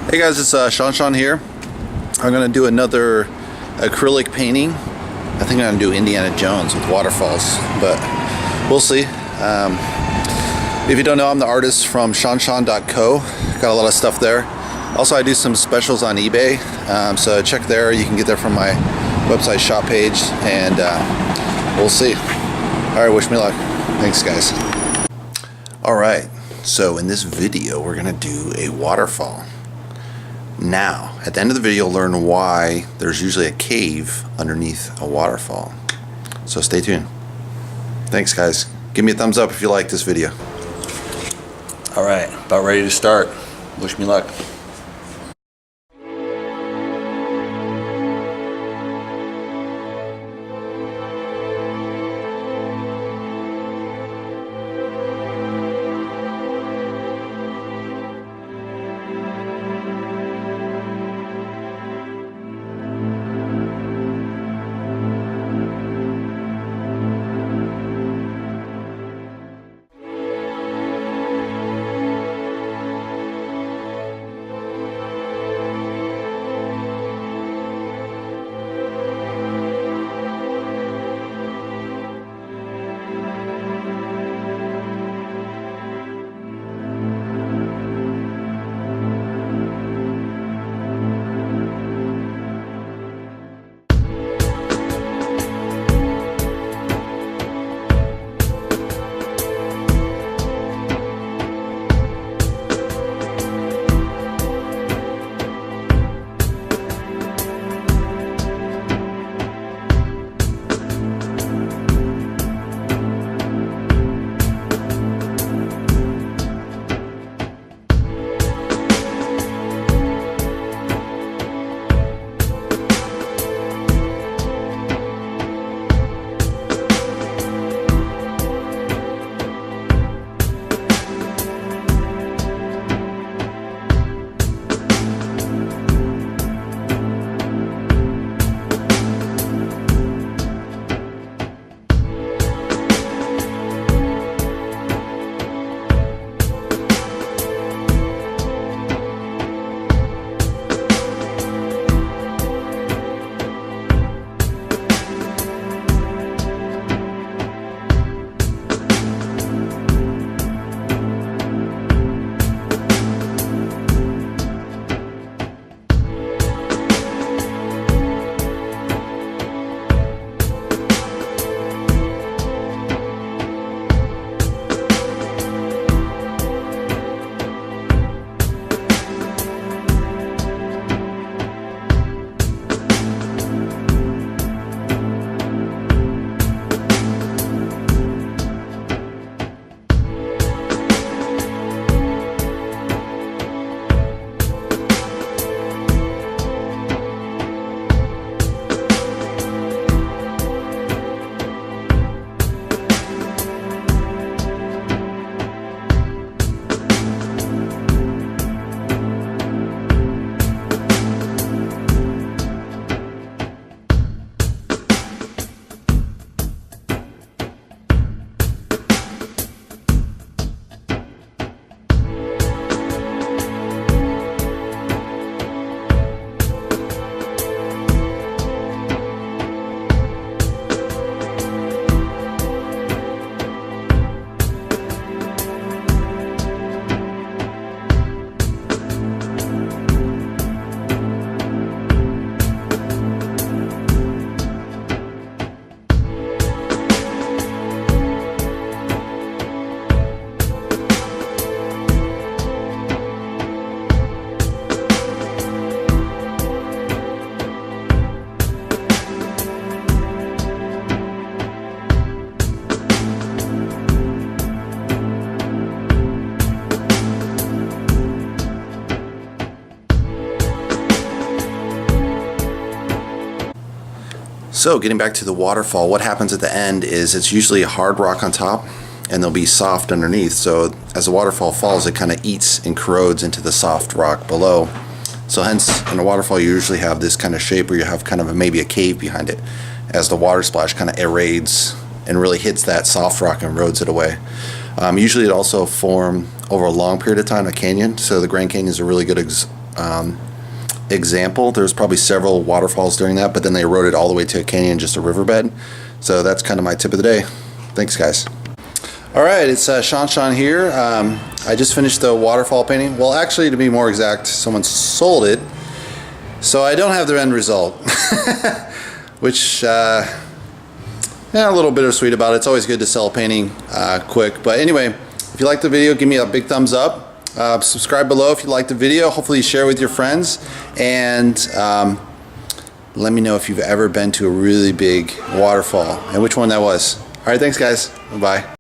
Hey guys, it's Sean here. I'm going to do another acrylic painting. I think I'm going to do Indiana Jones with waterfalls, but we'll see. If you don't know, I'm the artist from seanshawn.co. Got a lot of stuff there. Also, I do some specials on eBay, so check there. You can get there from my website shop page, and we'll see. Alright, wish me luck. Thanks guys. Alright, so in this video we're going to do a waterfall. Now, at the end of the video, you'll learn why there's usually a cave underneath a waterfall. So stay tuned. Thanks guys. Give me a thumbs up if you like this video. Alright, about ready to start. Wish me luck. So getting back to the waterfall, what happens at the end is it's usually a hard rock on top and there'll be soft underneath. So as the waterfall falls, it kind of eats and corrodes into the soft rock below. So hence in a waterfall you usually have this kind of shape where you have kind of maybe a cave behind it as the water splash kind of aerates and really hits that soft rock and erodes it away. Usually it also form over a long period of time, a canyon. So the Grand Canyon is a really good example. There's probably several waterfalls during that, but then they wrote it all the way to a canyon, just a riverbed. So that's kind of my tip of the day. Thanks, guys. All right, it's Sean here. I just finished the waterfall painting. Well, actually, to be more exact, someone sold it, so I don't have the end result, which yeah, a little bittersweet about it. It's always good to sell a painting quick. But anyway, if you like the video, give me a big thumbs up. Subscribe below if you like the video. Hopefully you share with your friends, and let me know if you've ever been to a really big waterfall and which one that was. All right, thanks guys. Bye.